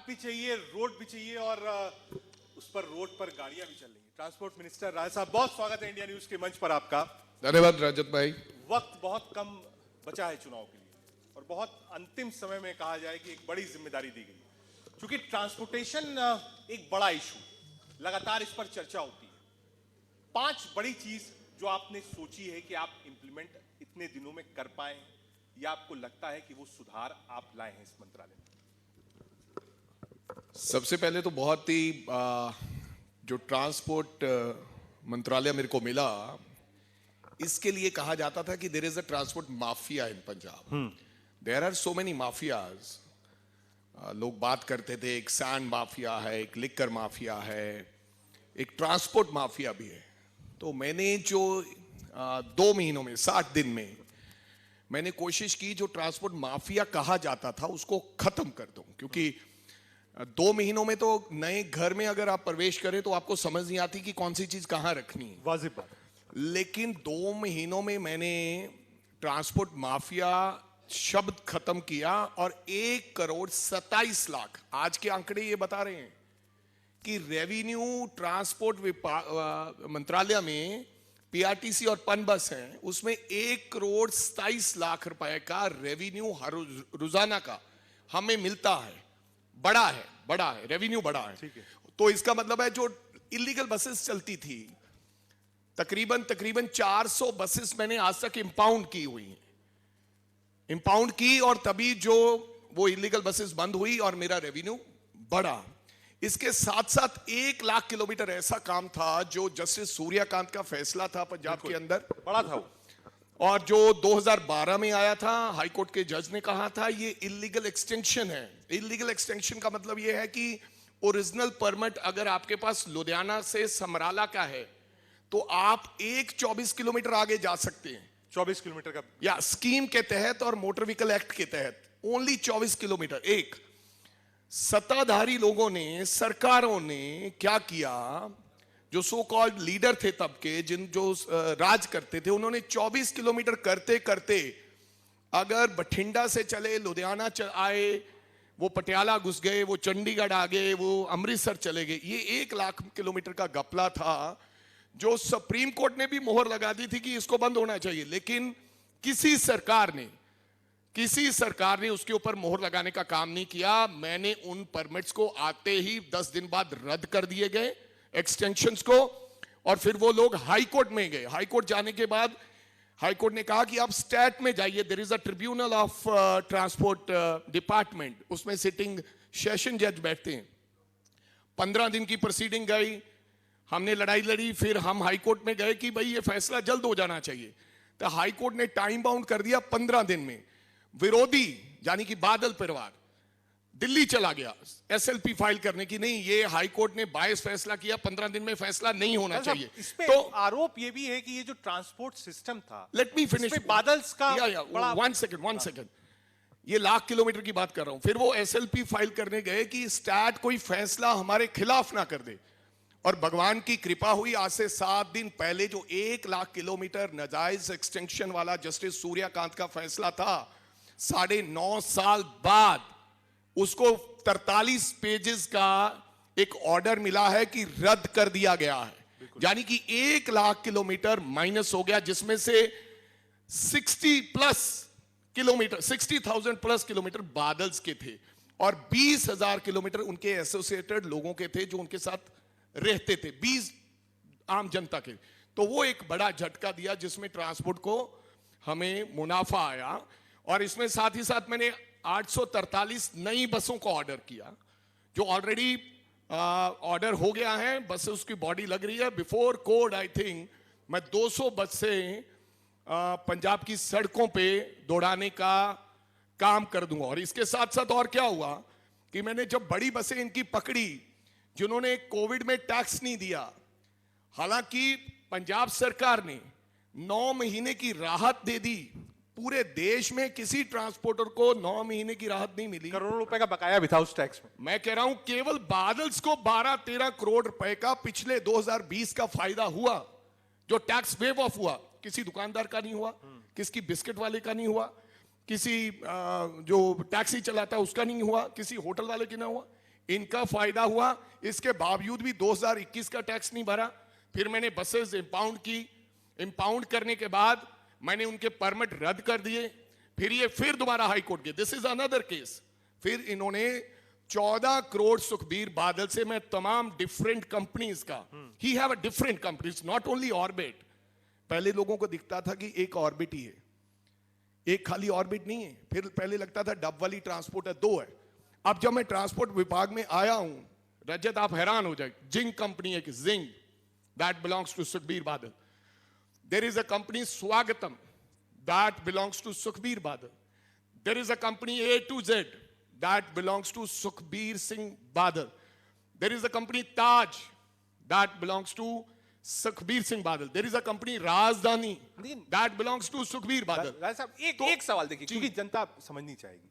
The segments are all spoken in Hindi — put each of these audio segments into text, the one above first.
भी चाहिए, रोड भी चाहिए और उस पर रोड पर गाड़ियां भी चल रही हैं। ट्रांसपोर्ट मिनिस्टर राय साहब, बहुत स्वागत है इंडिया न्यूज के मंच पर आपका। धन्यवाद रजत भाई। वक्त बहुत कम बचा है चुनाव के लिए और बहुत अंतिम समय में कहा जाए कि एक बड़ी जिम्मेदारी दी गई, क्योंकि ट्रांसपोर्टेशन एक बड़ा इशू, लगातार इस पर चर्चा होती है। 5 बड़ी चीज जो आपने सोची है कि आप इंप्लीमेंट इतने दिनों में कर पाए या आपको लगता है कि वो सुधार आप लाए हैं इस मंत्रालय में। सबसे पहले तो बहुत ही जो ट्रांसपोर्ट मंत्रालय मेरे को मिला, इसके लिए कहा जाता था कि there is a transport mafia in Punjab. There are so many mafias. लोग बात करते थे, एक सैंड माफिया है, एक लिकर माफिया है, एक ट्रांसपोर्ट माफिया भी है। तो मैंने जो 2 महीनों में 60 दिन में मैंने कोशिश की जो ट्रांसपोर्ट माफिया कहा जाता था उसको खत्म कर दूं, क्योंकि 2 महीनों में तो नए घर में अगर आप प्रवेश करें तो आपको समझ नहीं आती कि कौन सी चीज कहां रखनी है। वाजिब बात। लेकिन 2 महीनों में मैंने ट्रांसपोर्ट माफिया शब्द खत्म किया और 1,27,00,000 आज के आंकड़े ये बता रहे हैं कि रेवेन्यू ट्रांसपोर्ट मंत्रालय में पीआरटीसी और पनबस है, उसमें 1,27,00,000 रुपए का रेवेन्यू हर रोजाना का हमें मिलता है। बड़ा है रेवेन्यू बड़ा है। ठीक है। तो इसका मतलब है जो इलीगल बसेस चलती थी, तकरीबन 400 बसेस मैंने आज तक इंपाउंड की हुई हैं, इंपाउंड की, और तभी जो वो इलीगल बसेस बंद हुई और मेरा रेवेन्यू बढ़ा। इसके साथ साथ 1 लाख किलोमीटर ऐसा काम था जो जस्टिस सूर्यकांत का फैसला था पंजाब के अंदर, बड़ा था वो, और जो 2012 में आया था, हाई कोर्ट के जज ने कहा था ये इलीगल एक्सटेंशन है। इलीगल एक्सटेंशन का मतलब ये है कि ओरिजिनल परमिट अगर आपके पास लुधियाना से समराला का है तो आप 24 किलोमीटर आगे जा सकते हैं। 24 किलोमीटर का, या स्कीम के तहत और मोटर व्हीकल एक्ट के तहत ओनली 24 किलोमीटर। एक सत्ताधारी लोगों ने, सरकारों ने क्या किया, जो सो कॉल्ड लीडर थे तब के, जो राज करते थे, उन्होंने 24 किलोमीटर करते करते अगर बठिंडा से चले, लुधियाना आए, वो पटियाला घुस गए, वो चंडीगढ़ आ गए, वो अमृतसर चले गए। ये 1 लाख किलोमीटर का घपला था जो सुप्रीम कोर्ट ने भी मोहर लगा दी थी कि इसको बंद होना चाहिए, लेकिन किसी सरकार ने उसके ऊपर मोहर लगाने का काम नहीं किया। मैंने उन परमिट्स को आते ही 10 दिन बाद रद्द कर दिए गए, एक्सटेंशंस को, और फिर वो लोग हाई कोर्ट में गए। हाई कोर्ट जाने के बाद हाई कोर्ट ने कहा कि आप स्टैट में जाइए, there is a tribunal of transport department, उसमें सिटिंग सेशन जज बैठते हैं। 15 दिन की प्रोसीडिंग गई, हमने लड़ाई लड़ी, फिर हम हाई कोर्ट में गए कि भाई ये फैसला जल्द हो जाना चाहिए। तो हाई कोर्ट ने टाइम बाउंड कर दिया 15 दिन में। विरोधी यानी कि बादल परिवार दिल्ली चला गया एसएलपी फाइल करने की, नहीं ये हाई कोर्ट ने 22 फैसला किया, 15 दिन में फैसला नहीं होना चाहिए। इस पे तो आरोप ये भी है कि ये जो ट्रांसपोर्ट सिस्टम था, लेट मी फिनिश, बादल्स का बड़ा 1 सेकंड, ये लाख किलोमीटर की बात कर रहा हूं। फिर वो एसएलपी फाइल करने गए कि स्टैट कोई फैसला हमारे खिलाफ ना कर दे, और भगवान की कृपा हुई, आज से 7 दिन पहले जो 1 लाख किलोमीटर नाजायज एक्सटेंशन वाला जस्टिस सूर्यकांत का फैसला था, 9.5 साल बाद उसको 43 पेजेस का एक ऑर्डर मिला है कि रद्द कर दिया गया है। यानी कि 1 लाख किलोमीटर माइनस हो गया, जिसमें से 60,000 प्लस किलोमीटर बादल्स के थे और 20,000 किलोमीटर उनके एसोसिएटेड लोगों के थे जो उनके साथ रहते थे, 20 आम जनता के। तो वो एक बड़ा झटका दिया जिसमें ट्रांसपोर्ट को हमें मुनाफा आया। और इसमें साथ ही साथ मैंने 843 नई बसों को ऑर्डर किया, जो ऑलरेडी ऑर्डर हो गया है, बस उसकी बॉडी लग रही है। बिफोर कोड आई थिंक मैं 200 बसें पंजाब की सड़कों पे दौड़ाने का काम कर दूंगा। और इसके साथ साथ और क्या हुआ कि मैंने जब बड़ी बसें इनकी पकड़ी जिन्होंने कोविड में टैक्स नहीं दिया, हालांकि पंजाब सरकार ने 9 महीने की राहत दे दी, पूरे देश में किसी ट्रांसपोर्टर को 9 महीने की राहत नहीं मिली। करोड़ों रुपए का बकाया भी था उस टैक्स में। मैं कह रहा हूं केवल बादल्स को 12-13 करोड़ रुपए का पिछले 2020 का फायदा हुआ, जो टैक्स वेव ऑफ हुआ। किसी दुकानदार का नहीं हुआ, किसी बिस्किट वाले का नहीं हुआ, किसी जो टैक्सी चलाता है उसका नहीं हुआ, किसी होटल वाले की ना हुआ। इनका फायदा हुआ, इसके बावजूद भी 2021 का टैक्स नहीं भरा। फिर मैंने बसेस इंपाउंड की, इंपाउंड करने के बाद मैंने उनके परमिट रद्द कर दिए। फिर ये फिर दोबारा हाई कोर्ट गए, दिस इज अनदर केस। फिर इन्होंने 14 करोड़ सुखबीर बादल से मैं तमाम डिफरेंट कंपनीज का, he have a different companies, not only orbit. पहले लोगों को दिखता था कि एक ऑर्बिट ही है, एक खाली ऑर्बिट नहीं है। फिर पहले लगता था डब वाली ट्रांसपोर्ट है, 2 है। अब जब मैं ट्रांसपोर्ट विभाग में आया हूं, रजत आप हैरान हो जाए, जिंग कंपनी है कि Zing, that belongs to Sukhbir Badal. There is a company Swagatam, that belongs to Sukhbir Badal. There is a company A to Z, that belongs to Sukhbir Singh Badal. There is a company Taj, that belongs to Sukhbir Singh Badal. There is a company Rajdhani, that belongs to Sukhbir Badal. Rai साहब एक सवाल देखिए, क्योंकि जनता समझनी चाहेगी,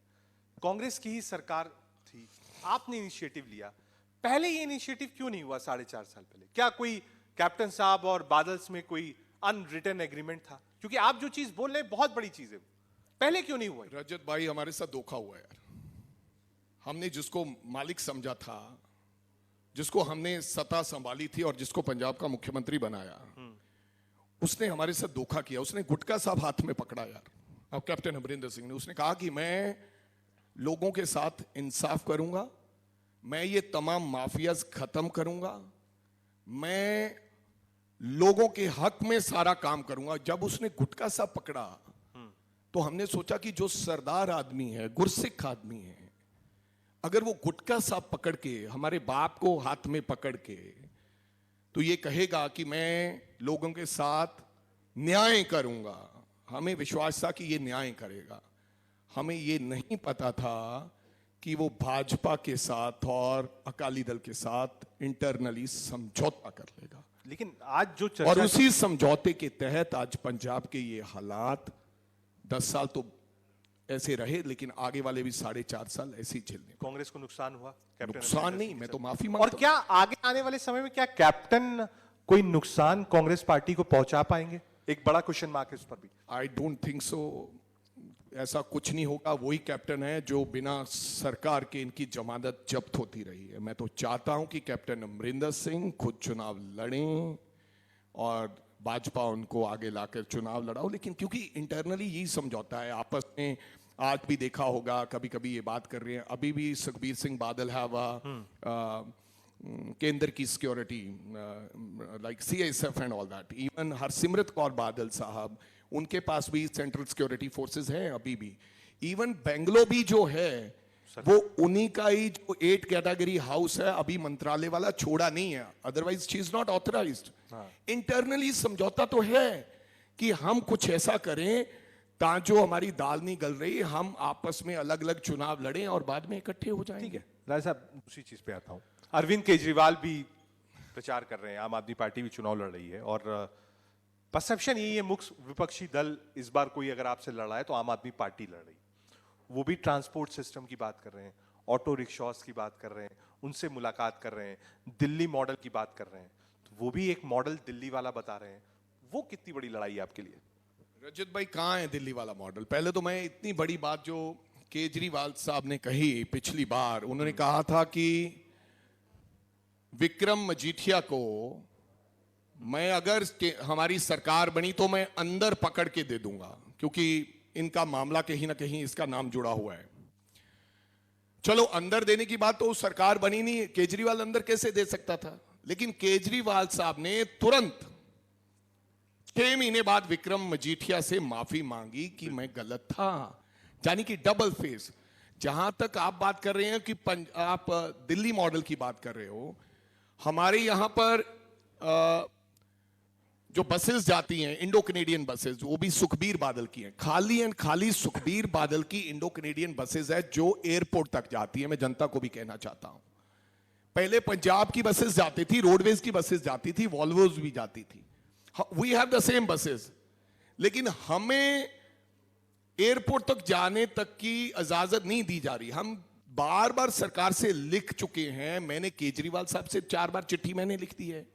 कांग्रेस की ही सरकार थी, आपने इनिशिएटिव लिया, पहले ये इनिशिएटिव क्यों नहीं हुआ 4.5 साल पहले? क्या कोई कैप्टन साहब और बादल्स में कोई अनरिटन एग्रीमेंट था? क्योंकि आप जो चीज बोल रहे हैं बहुत बड़ी चीज है, पहले क्यों नहीं हुआ? रजत भाई, हमारे साथ धोखा हुआ यार। हमने जिसको मालिक समझा था, जिसको हमने सत्ता संभाली थी और जिसको पंजाब का मुख्यमंत्री बनाया, उसने हमारे साथ धोखा किया। उसने गुटका साहब हाथ में पकड़ा यार, अब कैप्टन अमरिंदर सिंह ने। उसने कहा कि मैं लोगों के साथ इंसाफ करूंगा, मैं ये तमाम माफियाज खत्म करूंगा, मैं लोगों के हक में सारा काम करूंगा। जब उसने गुटका साहब पकड़ा तो हमने सोचा कि जो सरदार आदमी है, गुरसिख आदमी है, अगर वो गुटका साहब पकड़ के हमारे बाप को हाथ में पकड़ के तो ये कहेगा कि मैं लोगों के साथ न्याय करूंगा, हमें विश्वास था कि ये न्याय करेगा। हमें ये नहीं पता था कि वो भाजपा के साथ और अकाली दल के साथ इंटरनली समझौता कर लेगा। लेकिन आज जो चर्चा, और उसी समझौते के तहत आज पंजाब के ये हालात, 10 साल तो ऐसे रहे, लेकिन आगे वाले भी 4.5 साल ऐसे ही झेलने। कांग्रेस को नुकसान हुआ? नुकसान नहीं, मैं तो माफी और मांगता हूं। क्या आगे आने वाले समय में क्या कैप्टन कोई नुकसान कांग्रेस पार्टी को पहुंचा पाएंगे? एक बड़ा क्वेश्चन मार्क है उस पर भी। आई डोंट थिंक सो, ऐसा कुछ नहीं होगा। वही कैप्टन है जो बिना सरकार के इनकी जमानत जब्त होती रही है। मैं तो चाहता हूं कि कैप्टन अमरिंदर सिंह खुद चुनाव लड़ें और भाजपा उनको आगे लाकर चुनाव लड़ाओ, लेकिन क्योंकि इंटरनली यही समझौता है आपस में। आज भी देखा होगा, कभी कभी ये बात कर रहे हैं, अभी भी सुखबीर सिंह बादल है केंद्र की security, like CSF and all that. Even Harsimrat Kaur Badal साहब, उनके पास भी सेंट्रल सिक्योरिटी फोर्सेस हैं अभी भी। इवन बेंगलो भी जो है वो उन्हीं का ही जो 8 कैटेगरी हाउस है, अभी मंत्रालय वाला छोड़ा नहीं है, otherwise she is not authorised. Internally समझौता तो है कि हम कुछ ऐसा करें ताकि जो हमारी दाल नहीं गल रही, हम आपस में अलग अलग चुनाव लड़ें और बाद में इकट्ठे हो जाएंगे। ठीक है राय साहब, दूसरी चीज पे आता हूं। अरविंद केजरीवाल भी प्रचार कर रहे हैं, आम आदमी पार्टी भी चुनाव लड़ रही है, और परसेप्शन यही है मुख्य विपक्षी दल इस बार कोई अगर आपसे लड़ रहा है तो आम आदमी पार्टी लड़ रही है। वो भी ट्रांसपोर्ट सिस्टम की बात कर रहे हैं, ऑटो रिक्शास की बात कर रहे हैं, उनसे मुलाकात कर रहे हैं, दिल्ली मॉडल की बात कर रहे हैं, तो वो भी एक मॉडल दिल्ली वाला बता रहे हैं। वो कितनी बड़ी लड़ाई है आपके लिए? रजत भाई, कहां है दिल्ली वाला मॉडल? पहले तो मैं इतनी बड़ी बात जो केजरीवाल साहब ने कही पिछली बार, उन्होंने कहा था कि विक्रम मजीठिया को मैं अगर हमारी सरकार बनी तो मैं अंदर पकड़ के दे दूंगा, क्योंकि इनका मामला कहीं ना कहीं इसका नाम जुड़ा हुआ है। चलो, अंदर देने की बात तो सरकार बनी नहीं, केजरीवाल अंदर कैसे दे सकता था? लेकिन केजरीवाल साहब ने तुरंत 6 महीने बाद विक्रम मजीठिया से माफी मांगी कि मैं गलत था, यानी कि डबल फेस। जहां तक आप बात कर रहे हैं कि आप दिल्ली मॉडल की बात कर रहे हो, हमारे यहां पर जो बसेस जाती हैं, इंडो कनेडियन बसेस, वो भी सुखबीर बादल की हैं। खाली एंड खाली सुखबीर बादल की इंडो कनेडियन बसेस है जो एयरपोर्ट तक जाती है। मैं जनता को भी कहना चाहता हूं, पहले पंजाब की बसेस जाती थी, रोडवेज की बसेस जाती थी, वॉल्वोज भी जाती थी। We have the same buses, लेकिन हमें एयरपोर्ट तक जाने तक की इजाजत नहीं दी जा रही। हम बार बार सरकार से लिख चुके हैं। मैंने केजरीवाल साहब से 4 बार चिट्ठी मैंने लिख दी है।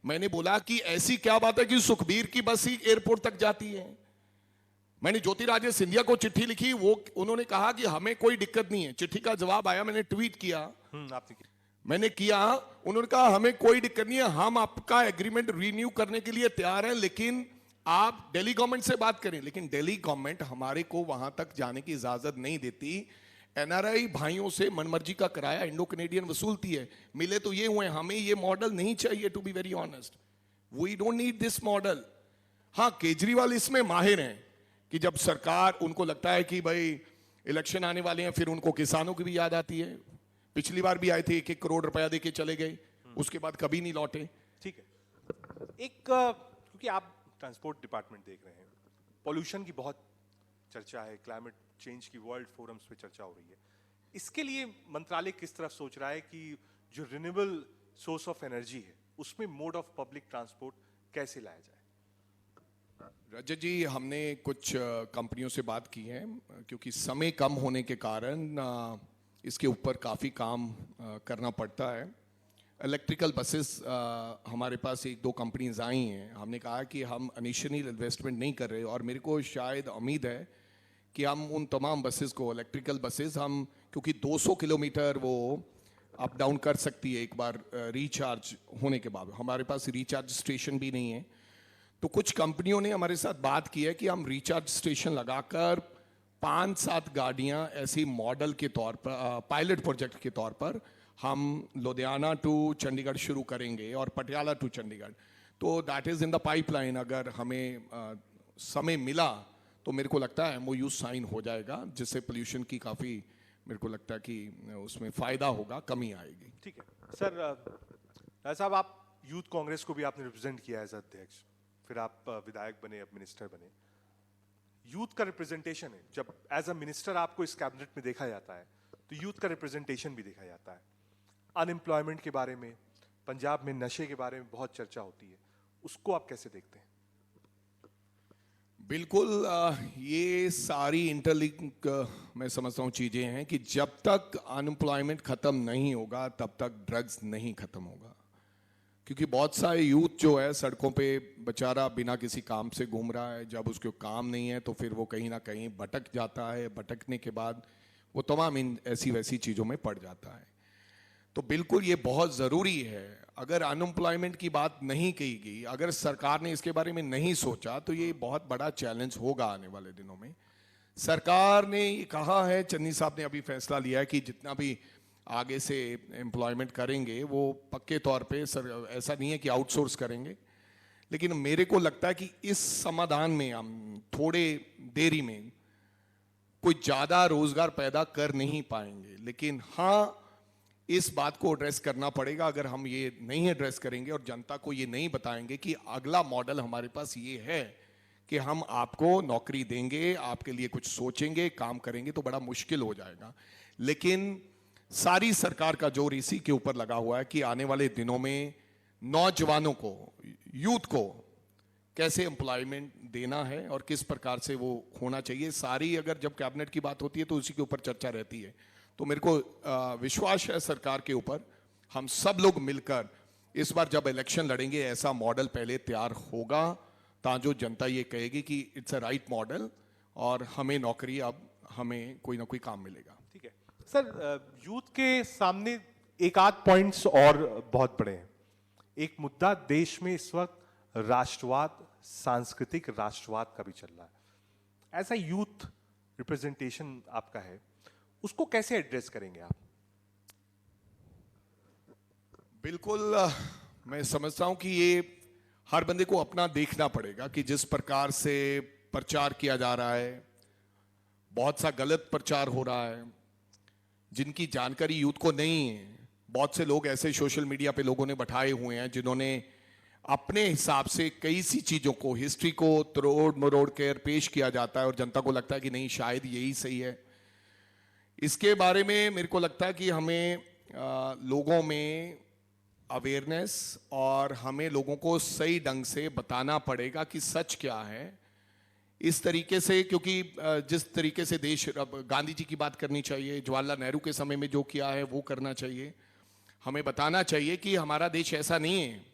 मैंने बोला कि ऐसी क्या बात है कि सुखबीर की बस ही एयरपोर्ट तक जाती है। मैंने ज्योतिरादित्य सिंधिया को चिट्ठी लिखी, वो उन्होंने कहा कि हमें कोई दिक्कत नहीं है। चिट्ठी का जवाब आया, मैंने ट्वीट किया, आपने मैंने किया, उन्होंने कहा हमें कोई दिक्कत नहीं है, हम आपका एग्रीमेंट रिन्यू करने के लिए तैयार हैं, लेकिन आप दिल्ली गवर्नमेंट से बात करें। लेकिन दिल्ली गवर्नमेंट हमारे को वहां तक जाने की इजाजत नहीं देती। एनआरआई भाइयों से मनमर्जी का किराया इंडो कनेडियन वसूलती है। मिले तो ये हुए, हमें ये मॉडल नहीं चाहिए, to be very honest, we don't need this model. हाँ, केजरीवाल इसमें माहिर हैं कि जब सरकार, उनको लगता है कि भाई इलेक्शन आने वाले हैं, फिर उनको किसानों की भी याद आती है। पिछली बार भी आए थे, 1-1 करोड़ रुपया देके चले गए, उसके बाद कभी नहीं लौटे। ठीक है, क्योंकि आप ट्रांसपोर्ट डिपार्टमेंट देख रहे हैं, पॉल्यूशन की बहुत चर्चा है, क्लाइमेट चेंज की वर्ल्ड फोरम्स पे चर्चा हो रही है। इसके लिए मंत्रालय किस तरफ सोच रहा है कि जो रिन्यूएबल सोर्स ऑफ एनर्जी है उसमें मोड ऑफ पब्लिक ट्रांसपोर्ट कैसे लाया जाए? रजत जी, हमने कुछ कंपनियों से बात की है, क्योंकि समय कम होने के कारण इसके ऊपर काफ़ी काम करना पड़ता है। इलेक्ट्रिकल बसेस हमारे पास 1-2 कंपनीज आई हैं। हमने कहा कि हम इनिशियली इन्वेस्टमेंट नहीं कर रहे, और मेरे को शायद उम्मीद है कि हम उन तमाम बसेस को, इलेक्ट्रिकल बसेस, हम, क्योंकि 200 किलोमीटर वो अप डाउन कर सकती है एक बार रिचार्ज होने के बाद। हमारे पास रिचार्ज स्टेशन भी नहीं है, तो कुछ कंपनियों ने हमारे साथ बात की है कि हम रिचार्ज स्टेशन लगाकर 5-7 गाड़ियां ऐसी मॉडल के तौर पर, पायलट प्रोजेक्ट के तौर पर, हम लुधियाना टू चंडीगढ़ शुरू करेंगे और पटियाला टू चंडीगढ़। तो that is in the pipeline. अगर हमें समय मिला तो मेरे को लगता है MOU साइन हो जाएगा, जिससे पोल्यूशन की काफ़ी, मेरे को लगता है कि उसमें फ़ायदा होगा, कमी आएगी। ठीक है सर, राय साहब, आप यूथ कांग्रेस को भी आपने रिप्रेजेंट किया एज अध्यक्ष, फिर आप विधायक बने, अब मिनिस्टर बने। यूथ का रिप्रेजेंटेशन है, जब एज अ मिनिस्टर आपको इस कैबिनेट में देखा जाता है तो यूथ का रिप्रेजेंटेशन भी देखा जाता है। अनएम्प्लॉयमेंट के बारे में, पंजाब में नशे के बारे में बहुत चर्चा होती है, उसको आप कैसे देखते हैं? बिल्कुल, ये सारी इंटरलिंक मैं समझता हूँ चीज़ें हैं कि जब तक अनएम्प्लॉयमेंट ख़त्म नहीं होगा तब तक ड्रग्स नहीं ख़त्म होगा। क्योंकि बहुत सारे यूथ जो है सड़कों पे बेचारा बिना किसी काम से घूम रहा है, जब उसको काम नहीं है तो फिर वो कहीं ना कहीं भटक जाता है, भटकने के बाद वो तमाम इन ऐसी वैसी चीज़ों में पड़ जाता है। तो बिल्कुल ये बहुत ज़रूरी है। अगर अनएम्प्लॉयमेंट की बात नहीं कही गई, अगर सरकार ने इसके बारे में नहीं सोचा, तो ये बहुत बड़ा चैलेंज होगा आने वाले दिनों में। सरकार ने ये कहा है, चन्नी साहब ने अभी फैसला लिया है कि जितना भी आगे से एम्प्लॉयमेंट करेंगे वो पक्के तौर पे, सर ऐसा नहीं है कि आउटसोर्स करेंगे, लेकिन मेरे को लगता है कि इस समाधान में हम थोड़े देरी में कोई ज़्यादा रोजगार पैदा कर नहीं पाएंगे। लेकिन हाँ, इस बात को एड्रेस करना पड़ेगा। अगर हम ये नहीं एड्रेस करेंगे और जनता को ये नहीं बताएंगे कि अगला मॉडल हमारे पास ये है कि हम आपको नौकरी देंगे, आपके लिए कुछ सोचेंगे, काम करेंगे, तो बड़ा मुश्किल हो जाएगा। लेकिन सारी सरकार का जोर इसी के ऊपर लगा हुआ है कि आने वाले दिनों में नौजवानों को, यूथ को कैसे एम्प्लॉयमेंट देना है और किस प्रकार से वो होना चाहिए। सारी, अगर जब कैबिनेट की बात होती है तो उसी के ऊपर चर्चा रहती है। तो मेरे को विश्वास है सरकार के ऊपर, हम सब लोग मिलकर इस बार जब इलेक्शन लड़ेंगे ऐसा मॉडल पहले तैयार होगा, ताकि जनता ये कहेगी कि इट्स अ राइट मॉडल और हमें नौकरी, अब हमें कोई ना कोई काम मिलेगा। ठीक है सर, यूथ के सामने एक आध पॉइंट्स और बहुत बड़े हैं। एक मुद्दा देश में इस वक्त राष्ट्रवाद, सांस्कृतिक राष्ट्रवाद का भी चल रहा है। ऐसा यूथ रिप्रेजेंटेशन आपका है, उसको कैसे एड्रेस करेंगे आप? बिल्कुल, मैं समझता हूं कि ये हर बंदे को अपना देखना पड़ेगा कि जिस प्रकार से प्रचार किया जा रहा है, बहुत सा गलत प्रचार हो रहा है, जिनकी जानकारी यूथ को नहीं है। बहुत से लोग ऐसे सोशल मीडिया पे लोगों ने बैठाए हुए हैं जिन्होंने अपने हिसाब से कई सी चीज़ों को, हिस्ट्री को तोड़ मरोड़ कर पेश किया जाता है और जनता को लगता है कि नहीं, शायद यही सही है। इसके बारे में मेरे को लगता है कि हमें लोगों में अवेयरनेस और हमें लोगों को सही ढंग से बताना पड़ेगा कि सच क्या है। इस तरीके से, क्योंकि जिस तरीके से देश, गांधी जी की बात करनी चाहिए, जवाहरलाल नेहरू के समय में जो किया है वो करना चाहिए। हमें बताना चाहिए कि हमारा देश ऐसा नहीं है,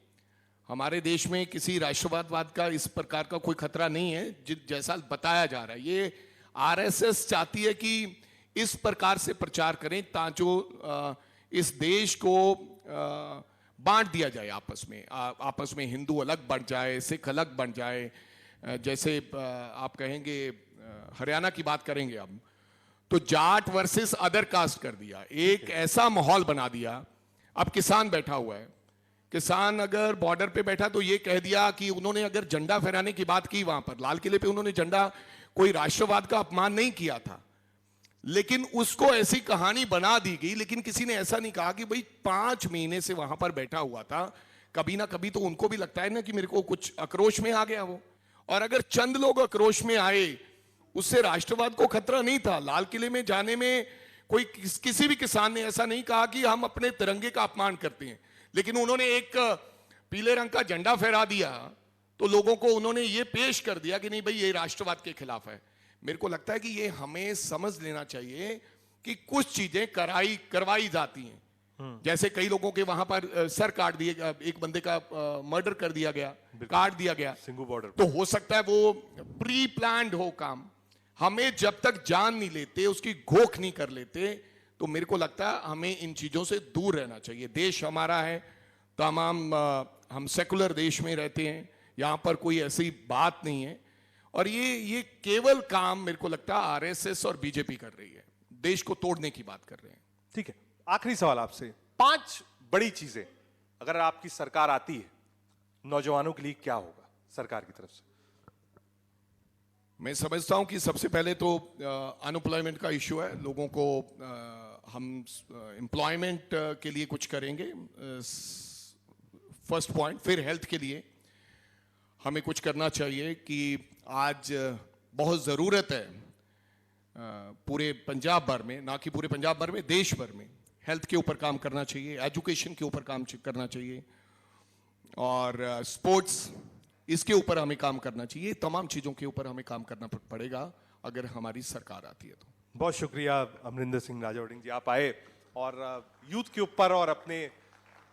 हमारे देश में किसी राष्ट्रवाद का इस प्रकार का कोई खतरा नहीं है जैसा बताया जा रहा है। ये आरएसएस चाहती है कि इस प्रकार से प्रचार करें ताकि जो इस देश को बांट दिया जाए आपस में, आपस में हिंदू अलग बन जाए, सिख अलग बन जाए। जैसे आप कहेंगे हरियाणा की बात करेंगे अब, तो जाट वर्सेस अदर कास्ट कर दिया, एक ऐसा माहौल बना दिया। अब किसान बैठा हुआ है, किसान अगर बॉर्डर पे बैठा तो ये कह दिया कि उन्होंने अगर झंडा फहराने की बात की वहां पर लाल किले पे, उन्होंने झंडा, कोई राष्ट्रवाद का अपमान नहीं किया था, लेकिन उसको ऐसी कहानी बना दी गई। लेकिन किसी ने ऐसा नहीं कहा कि भाई 5 महीने से वहां पर बैठा हुआ था, कभी ना कभी तो उनको भी लगता है ना कि मेरे को कुछ आक्रोश में आ गया वो। और अगर चंद लोग आक्रोश में आए, उससे राष्ट्रवाद को खतरा नहीं था। लाल किले में जाने में कोई किसी भी किसान ने ऐसा नहीं कहा कि हम अपने तिरंगे का अपमान करते हैं, लेकिन उन्होंने एक पीले रंग का झंडा फहरा दिया तो लोगों को उन्होंने ये पेश कर दिया कि नहीं भाई ये राष्ट्रवाद के खिलाफ है। मेरे को लगता है कि ये हमें समझ लेना चाहिए कि कुछ चीजें करवाई जाती हैं। जैसे कई लोगों के वहां पर सर काट दिए, एक बंदे का मर्डर कर दिया गया, काट दिया गया सिंघू बॉर्डर, तो हो सकता है वो प्री प्लान्ड हो काम। हमें जब तक जान नहीं लेते, उसकी घोख नहीं कर लेते, तो मेरे को लगता है हमें इन चीजों से दूर रहना चाहिए। देश हमारा है, तमाम हम सेकुलर देश में रहते हैं, यहां पर कोई ऐसी बात नहीं है। और ये केवल काम मेरे को लगता है आरएसएस और बीजेपी कर रही है, देश को तोड़ने की बात कर रहे हैं। ठीक है, आखिरी सवाल आपसे, 5 बड़ी चीजें अगर आपकी सरकार आती है, नौजवानों के लिए क्या होगा सरकार की तरफ से? मैं समझता हूं कि सबसे पहले तो अनएम्प्लॉयमेंट का इश्यू है, लोगों को हम एम्प्लॉयमेंट के लिए कुछ करेंगे, फर्स्ट पॉइंट। फिर हेल्थ के लिए हमें कुछ करना चाहिए कि आज बहुत ज़रूरत है पूरे पंजाब भर में, ना कि पूरे पंजाब भर में, देश भर में हेल्थ के ऊपर काम करना चाहिए, एजुकेशन के ऊपर काम करना चाहिए, और स्पोर्ट्स, इसके ऊपर हमें काम करना चाहिए। तमाम चीज़ों के ऊपर हमें काम करना पड़ेगा अगर हमारी सरकार आती है तो। बहुत शुक्रिया अमरिंदर सिंह राजावड़िंग जी, आप आए और यूथ के ऊपर और अपने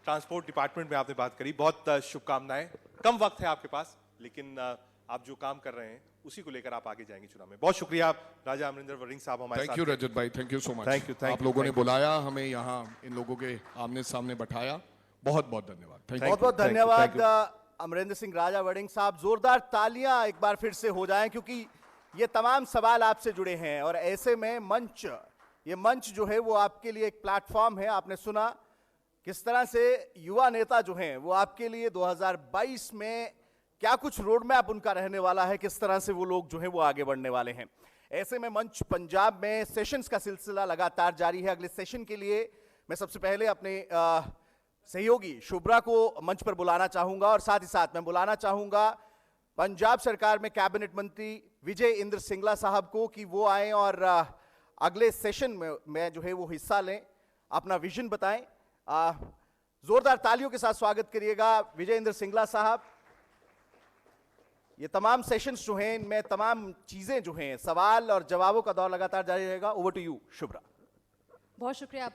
ट्रांसपोर्ट डिपार्टमेंट में आपने बात करी। बहुत शुभकामनाएं। कम वक्त है आपके पास, लेकिन आप जो काम कर रहे हैं उसी को लेकर आप आगे जाएंगे चुनाव में। बहुत शुक्रिया राजा अमरिंदर वड़िंग साहब हमारे साथ। थैंक यू रजत भाई, thank you so much. Thank you, आप लोगों ने बुलाया हमें यहाँ, इन लोगों के आमने सामने बैठाया, बहुत बहुत धन्यवाद। थैंक यू, बहुत बहुत धन्यवाद अमरिंदर सिंह राजावड़िंग साहब। जोरदार तालियां एक बार फिर से हो जाएं, क्योंकि ये तमाम सवाल आपसे जुड़े हैं और ऐसे में ये मंच जो है वो आपके लिए एक प्लेटफॉर्म है। आपने सुना किस तरह से युवा नेता जो हैं वो आपके लिए 2022 में क्या कुछ रोड मैप उनका रहने वाला है, किस तरह से वो लोग जो हैं वो आगे बढ़ने वाले हैं। ऐसे में मंच पंजाब में सेशंस का सिलसिला लगातार जारी है। अगले सेशन के लिए मैं सबसे पहले अपने सहयोगी शुभ्रा को मंच पर बुलाना चाहूंगा और साथ ही साथ मैं बुलाना चाहूंगा पंजाब सरकार में कैबिनेट मंत्री विजय इंद्र सिंगला साहब को कि वो आए और अगले सेशन में जो है वो हिस्सा लें, अपना विजन बताएं। जोरदार तालियों के साथ स्वागत करिएगा विजय इंद्र सिंगला साहब। ये तमाम सेशंस जो हैं इनमें तमाम चीजें जो हैं, सवाल और जवाबों का दौर लगातार जारी रहेगा। Over to you Shubhra. बहुत शुक्रिया आपका।